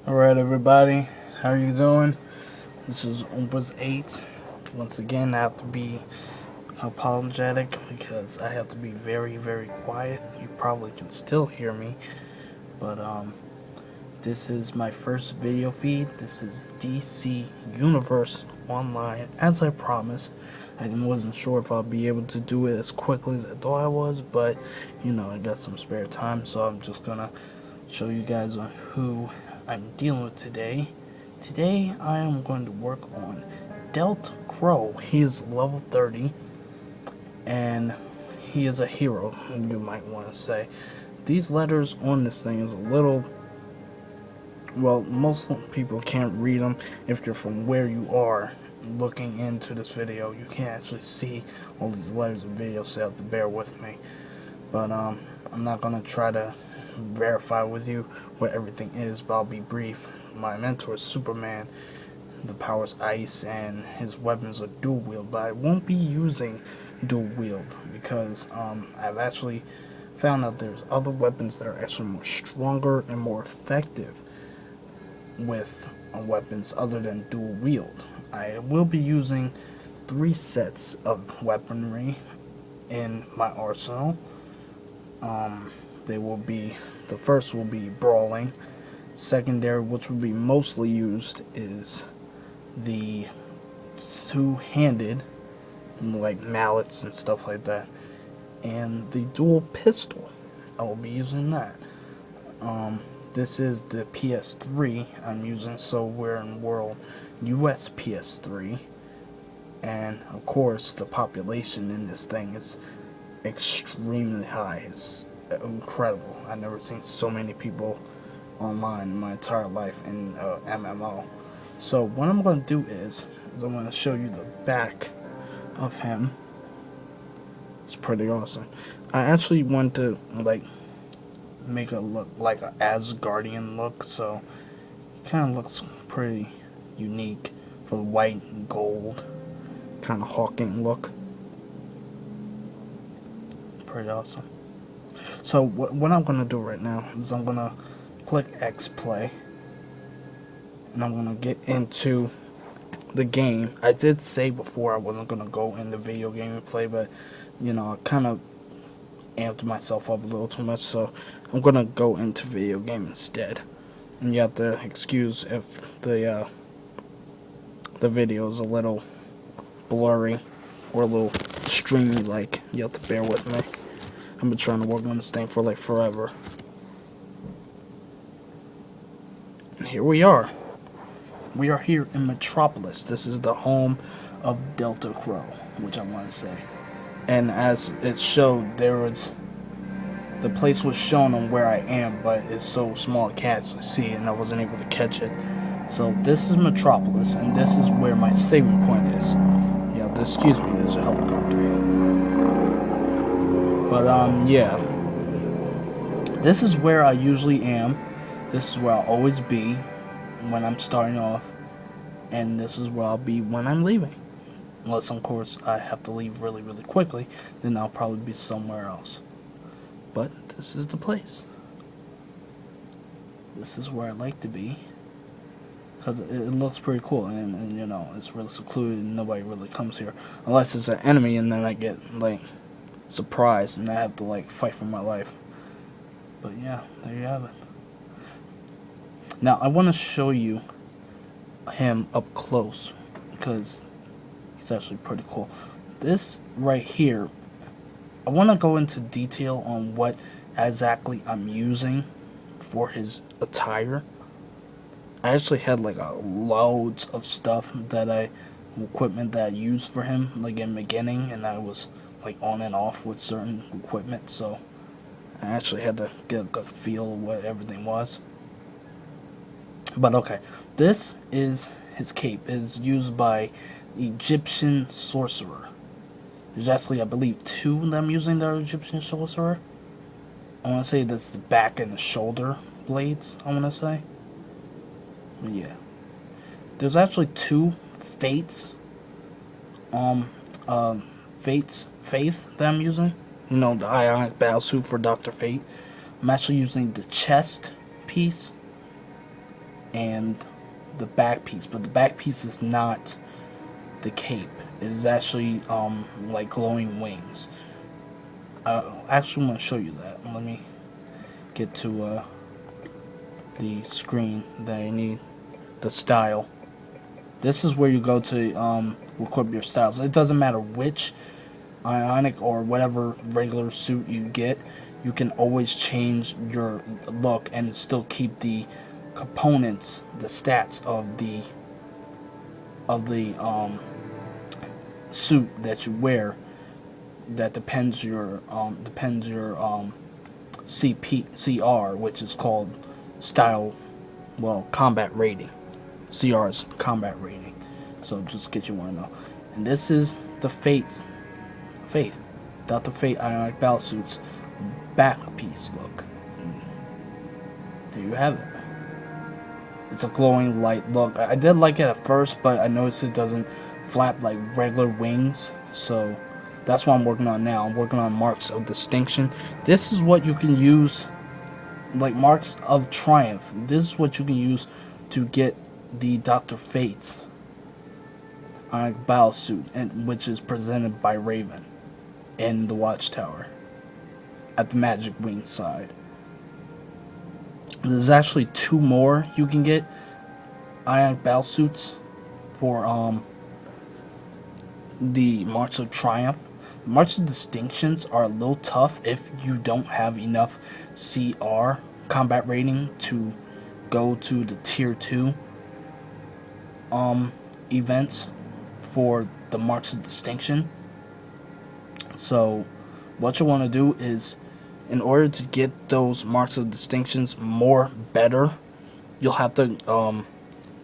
Alright everybody, how are you doing? This is Oompas 8. Once again, I have to be apologetic because I have to be very, very quiet. You probably can still hear me, but this is my first video feed. This is DC Universe Online, as I promised. I wasn't sure if I'll be able to do it as quickly as I thought I was, but you know, I got some spare time, so I'm just gonna show you guys on who I'm dealing with today. Today I am going to work on Delta Crow. He is level 30 and he is a hero, you might want to say. These letters on this thing is a little, well, most people can't read them if you're from where you are looking into this video. You can't actually see all these letters in video, so you have to bear with me. But I'm not going to try to verify with you what everything is, but I'll be brief. My mentor is Superman. The power's ice and his weapons are dual wield, but I won't be using dual wield because I've actually found out there's other weapons that are actually more stronger and more effective with weapons other than dual wield. I will be using 3 sets of weaponry in my arsenal. They will be, the first will be brawling. Secondary, which will be mostly used, is the two-handed, like mallets and stuff like that, and the dual pistol. I will be using that. This is the PS3 I'm using, so we're in world US PS3, and of course the population in this thing is extremely high. It's incredible. I've never seen so many people online in my entire life in MMO. So what I'm going to do is I'm going to show you the back of him. It's pretty awesome. I actually want to like make it look like an Asgardian look, so it kind of looks pretty unique for the white and gold kind of hawking look. Pretty awesome. So what I'm going to do right now is I'm going to click X play, and I'm going to get into the game. I did say before I wasn't going to go into video game and play, but you know, I kind of amped myself up a little too much, so I'm going to go into video game instead. And you have to excuse if the video is a little blurry or a little streamy, like, you have to bear with me. I've been trying to work on this thing for like forever. And here we are. We are here in Metropolis. This is the home of Delta Crow, which I want to say. And as it showed, the place was shown on where I am, but it's so small I can't actually see it, and I wasn't able to catch it. So this is Metropolis, and this is where my saving point is. Yeah, excuse me, there's a helicopter. But yeah, this is where I usually am. This is where I'll always be when I'm starting off, and this is where I'll be when I'm leaving. Unless, of course, I have to leave really, really quickly, then I'll probably be somewhere else. But this is the place. This is where I like to be, because it looks pretty cool, and you know, it's really secluded and nobody really comes here. Unless it's an enemy, and then I get, like, surprised and I have to, like, fight for my life. But yeah, there you have it. Now, I want to show you him up close, because he's actually pretty cool. This right here, I want to go into detail on what exactly I'm using for his attire. I actually had like loads of stuff equipment that I used for him, like in the beginning, and I was like on and off with certain equipment, so I actually had to get a good feel of what everything was. But okay, this is his cape. It is used by Egyptian sorcerer. There's actually, I believe, 2 that I'm using that are Egyptian sorcerer. I want to say that's the back and the shoulder blades, I want to say. But yeah. There's actually 2 fates. Faith that I'm using. You know, the ionic battle suit for Dr. Fate. I'm actually using the chest piece and the back piece, but the back piece is not the cape. It is actually like glowing wings. Actually, I'm gonna show you that. Let me get to the screen that I need. The style. This is where you go to equip your styles. It doesn't matter which ionic or whatever regular suit you get. You can always change your look and still keep the components, the stats of the suit that you wear. That depends your CR, which is called style, well, combat rating. CR is combat rating. So just get you one to know. And this is the Faith, Dr. Fate Ionic Battlesuit's back piece look. And there you have it. It's a glowing light look. I did like it at first, but I noticed it doesn't flap like regular wings. So that's what I'm working on now. I'm working on marks of distinction. This is what you can use, like marks of triumph. This is what you can use to get the Dr. Fate Ionic Battlesuit, and which is presented by Raven in the Watchtower at the Magic Wing side. There's actually 2 more you can get Ionic Battlesuits for the Marks of Triumph. The Marks of Distinctions are a little tough if you don't have enough CR combat rating to go to the tier 2 events for the Marks of Distinction. So what you want to do is, in order to get those Marks of Distinctions better, you'll have to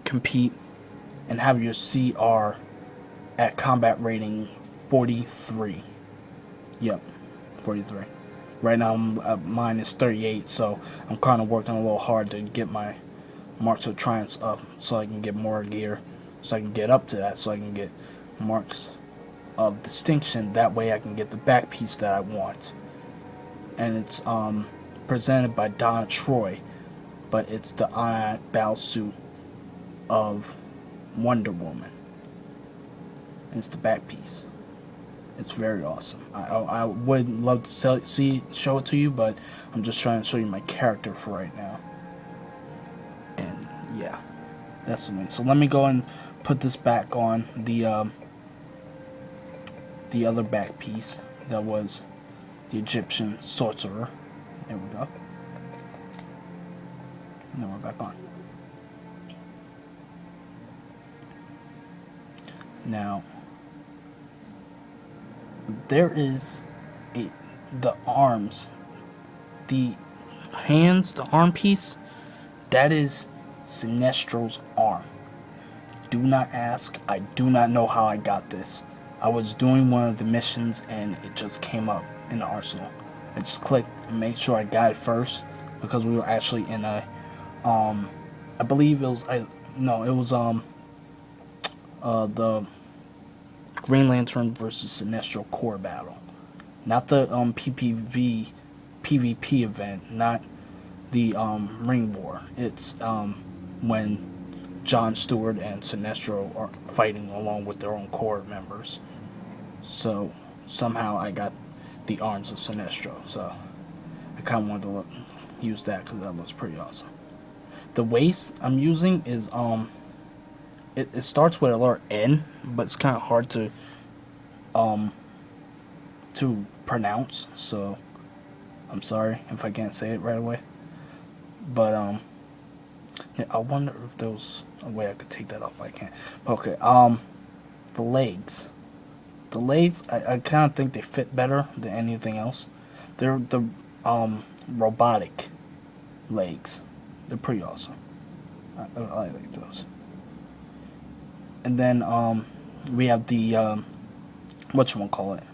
compete and have your CR at combat rating 43. Yep, 43. Right now mine is 38, so I'm kind of working a little hard to get my Marks of Triumphs up so I can get more gear, so I can get up to that, so I can get Marks of Distinction. That way I can get the back piece that I want. And it's presented by Donna Troy, but it's the Ionic Battlesuit of Wonder Woman. And it's the back piece. It's very awesome. I would love to show it to you, but I'm just trying to show you my character for right now. And yeah, that's the one. So let me go and put this back on the other back piece that was the Egyptian sorcerer. There we go. And then we're back on. Now, there is the arms, the hands, the arm piece. That is Sinestro's arm. Do not ask. I do not know how I got this. I was doing one of the missions and it just came up in the arsenal. I just clicked and made sure I got it first, because we were actually in a I believe it was the Green Lantern versus Sinestro core battle. Not the PvP event, not the Ring War. It's when John Stewart and Sinestro are fighting along with their own core members. So somehow I got the arms of Sinestro. So I kind of wanted to use that because that looks pretty awesome. The waist I'm using is it starts with a letter N, but it's kind of hard to pronounce. So I'm sorry if I can't say it right away. But yeah, I wonder if there was a way I could take that off. I can't. Okay. The legs. The legs, I kind of think they fit better than anything else. They're the robotic legs. They're pretty awesome. I like those. And then we have the whatchamacallit,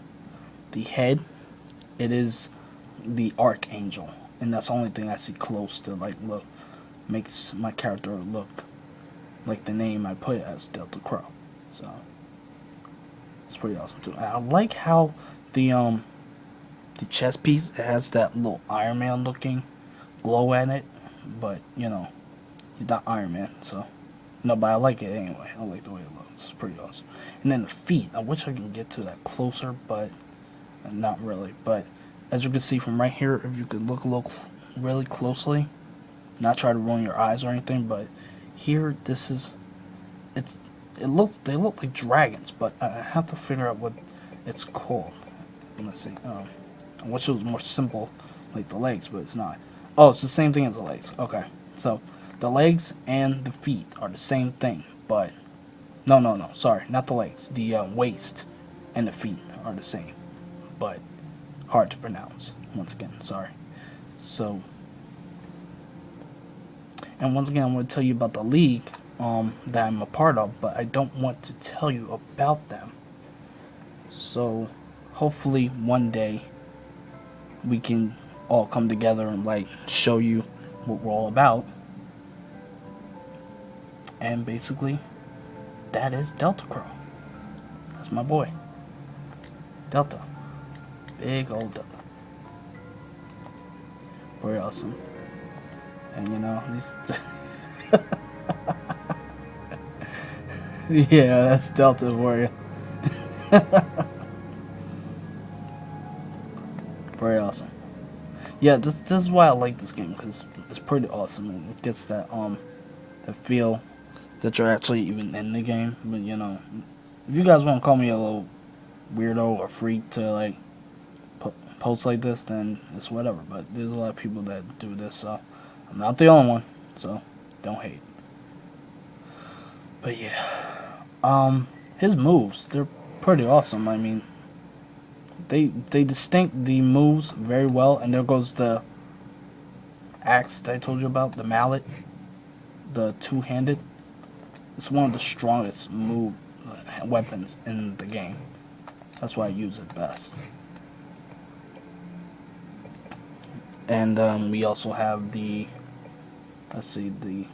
the head. It is the Archangel, and that's the only thing I see close to look makes my character look like the name I put as Delta Crow. So it's pretty awesome too. I like how the chest piece, it has that little Iron Man looking glow at it, but you He's not Iron Man, so no, but I like it anyway. I like the way it looks. It's pretty awesome. And then the feet. I wish I could get to that closer, but not really. But as you can see from right here, if you could look really closely, not try to ruin your eyes or anything, but here this is they look like dragons, but I have to figure out what it's called. Let's see. I wish it was more simple, like the legs, but it's not. Oh, it's the same thing as the legs. Okay, so the legs and the feet are the same thing, but no, sorry, not the legs. The waist and the feet are the same, but hard to pronounce. Once again, sorry. So, and once again, I want to tell you about the league that I'm a part of, but I don't want to tell you about them. So, hopefully one day we can all come together and like show you what we're all about. And basically, that is Delta Crow. That's my boy. Delta. Big old Delta. Very awesome. And you know, yeah, that's Delta for you. Very awesome. Yeah, this is why I like this game, because it's pretty awesome and it gets that that feel that you're actually even in the game. But you know, if you guys want to call me a little weirdo or freak to like post like this, then it's whatever. But there's a lot of people that do this, so I'm not the only one. So don't hate. But yeah, his moves, they're pretty awesome. I mean, they distinct the moves very well. And there goes the axe that I told you about, the mallet, the two-handed. It's one of the strongest weapons in the game. That's why I use it best. And we also have the, let's see, the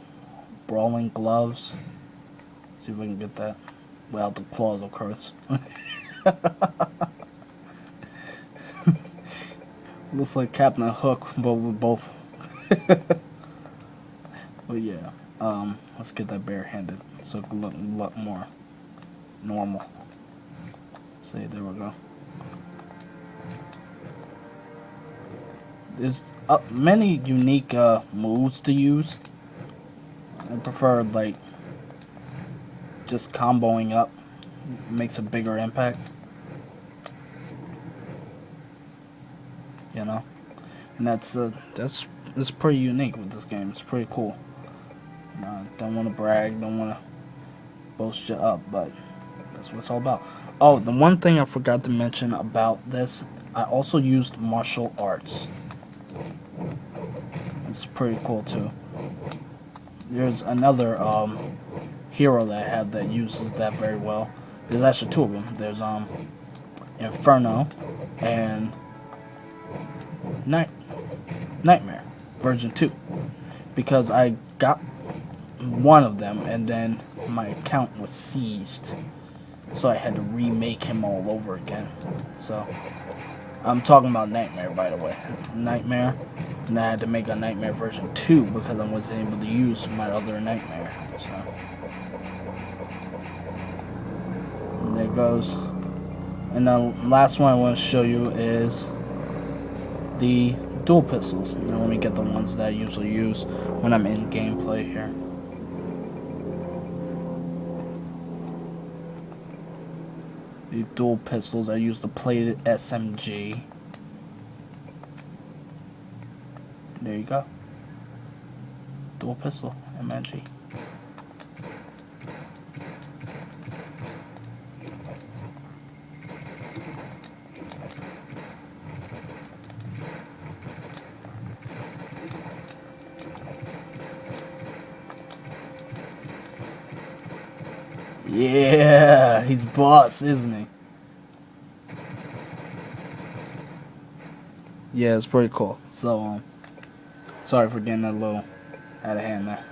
brawling gloves. See if we can get that without the claws, of course. Looks like Captain Hook, but with both. But yeah, let's get that barehanded so it can look a lot more normal. See, there we go. There's many unique moves to use. I prefer like just comboing up. It makes a bigger impact. You know, and that's pretty unique with this game. It's pretty cool. Don't want to brag, don't want to boast you up, but that's what it's all about. Oh, the one thing I forgot to mention about this, I also used martial arts. It's pretty cool too. There's another hero that I have that uses that very well. There's actually two of them. There's Inferno and Nightmare version 2, because I got one of them and then my account was seized, so I had to remake him all over again. So I'm talking about Nightmare, by the way. Nightmare, and I had to make a Nightmare version 2 because I wasn't able to use my other Nightmare. So and there goes. And the last one I want to show you is the dual pistols. Now let me get the ones that I usually use when I'm in gameplay here. The dual pistols, I use the plated SMG. There you go. Dual pistol MG. Yeah, he's boss, isn't he? Yeah, it's pretty cool. So, sorry for getting a little out of hand there.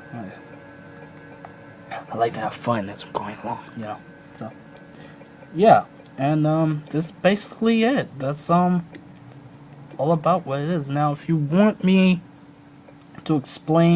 I like to have fun as we're going along, you know. So, yeah, and that's basically it. That's all about what it is. Now, if you want me to explain